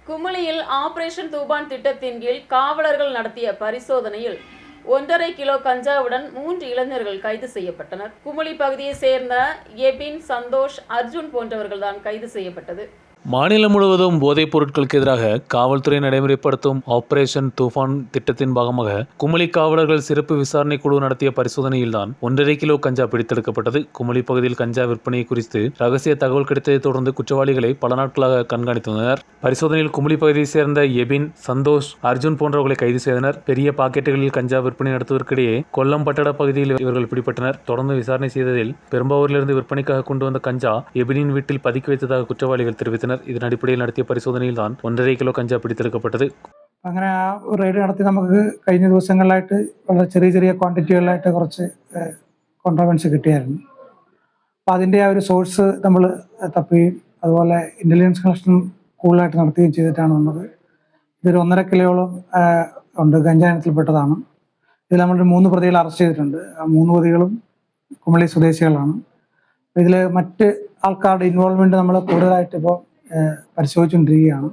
குமுளியில் operation Toofaan திட்டத்தின் கீழ் காவலர்கள் நடத்திய பரிசோதனையில் 1.5 கிலோ கஞ்சாவுடன் 3 இளைஞர்கள் கைது செய்யப்பட்டனர். குமுளி பகுதியை சேர்ந்த எபின், சந்தோஷ், அர்ஜுன் போன்றவர்கள்தான் கைது செய்யப்பட்டது. மாநிலம் முழுவதும் போதைப் பொருட்களுக்கு எதிராக காவல்துறை நடைமுறைப்படுத்தும் ஆபரேஷன் தூஃபான் திட்டத்தின் பாகமாக குமுளி காவலர்கள் சிறப்பு விசாரணை குழு நடத்திய பரிசோதனையில்தான் 1.5 கிலோ கஞ்சா பிடித்தெடுக்கப்பட்டது. குமுளி பகுதியில் கஞ்சா விற்பனையை குறித்து ரகசிய தகவல் கிடைத்ததை தொடர்ந்து குற்றவாளிகளை பல நாட்களாக கண்காணித்து வந்தனர். பரிசோதனையில் குமுளி பகுதியை சேர்ந்த எபின், சந்தோஷ், அர்ஜுன் போன்றவர்களை கைது செய்தனர். பெரிய பாக்கெட்டுகளில் கஞ்சா விற்பனை நடத்துவதற்கிடையே கொல்லம் பட்டட பகுதியில் இவர்கள் பிடிபட்டனர். தொடர்ந்து விசாரணை செய்ததில் பெரும்பாவூரிலிருந்து விற்பனைக்காக கொண்டு வந்த கஞ்சா எபினின் வீட்டில் பதுக்கி வைத்ததாக குற்றவாளிகள் தெரிவித்தனர். இதன் അടിப்படைയിൽ നടത്തിയ പരിശോധനയിൽ 1.5 കിലോ കഞ്ചാവ് പിടിച്ചെടുക്കപ്പെട്ടത്. അങ്ങനെ ആ റെയ്ഡ് നടത്തി നമുക്ക് കഴിഞ്ഞ ദിവസങ്ങളിലായിട്ട് വളരെ ചെറിയ ക്വാണ്ടിറ്റികളിലായിട്ട് കുറച്ച് കോൺട്രാബൻസ് കിട്ടിയായിരുന്നു. അപ്പോൾ അതിൻ്റെ ആ ഒരു സോഴ്സ് നമ്മൾ തപ്പുകയും അതുപോലെ ഇൻ്റലിജൻസ് കളക്ഷൻ കൂടുതലായിട്ട് നടത്തുകയും ചെയ്തിട്ടാണ് വന്നത്. ഇതൊരു 1.5 കിലോയോളം ഉണ്ട്, ഗഞ്ചാ ഇനത്തിൽപ്പെട്ടതാണ്. ഇതിൽ നമ്മൾ 3 പ്രതികളെ അറസ്റ്റ് ചെയ്തിട്ടുണ്ട്. ആ 3 പ്രതികളും കുമളി സ്വദേശികളാണ്. ഇതിൽ മറ്റ് ആൾക്കാരുടെ ഇൻവോൾവ്മെൻറ്റ് നമ്മൾ കൂടുതലായിട്ട് ഇപ്പോൾ പരിശോധിച്ചുകൊണ്ടിരിക്കുകയാണ്.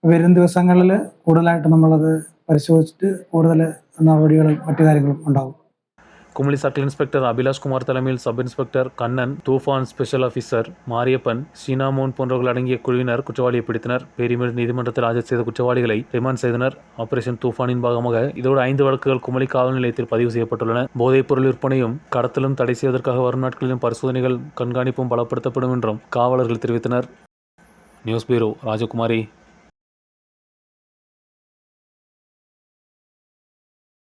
വരും ദിവസങ്ങളിൽ കൂടുതലായിട്ട് നമ്മളത് പരിശോധിച്ചിട്ട് കൂടുതൽ നടപടികളും മറ്റു കാര്യങ്ങളും ഉണ്ടാകും. குமுளி சர்க்கிள் இன்ஸ்பெக்டர் அபிலாஷ் குமார் தலைமையில் sub inspector Kannan, Toofan special officer Mariyappan, Sheenamon போன்றவர்கள் அடங்கிய குழுவினர் குற்றவாளியை பிடித்தனர். பேரிமேடு நீதிமன்றத்தில் ஆஜர் செய்த குற்றவாளிகளை ரிமாண்ட் செய்தனர். ஆபரேஷன் தூஃபானின் பாகமாக இதோடு 5 வழக்குகள் குமுளி காவல் நிலையத்தில் பதிவு செய்யப்பட்டுள்ளன. போதைப் பொருள் விற்பனையும் கடத்தலும் தடை செய்வதற்காக வரும் நாட்களிலும் பரிசோதனைகள் கண்காணிப்பும் பலப்படுத்தப்படும் என்றும் காவலர்கள் தெரிவித்தனர். நியூஸ் பியூரோ, ராஜகுமாரி.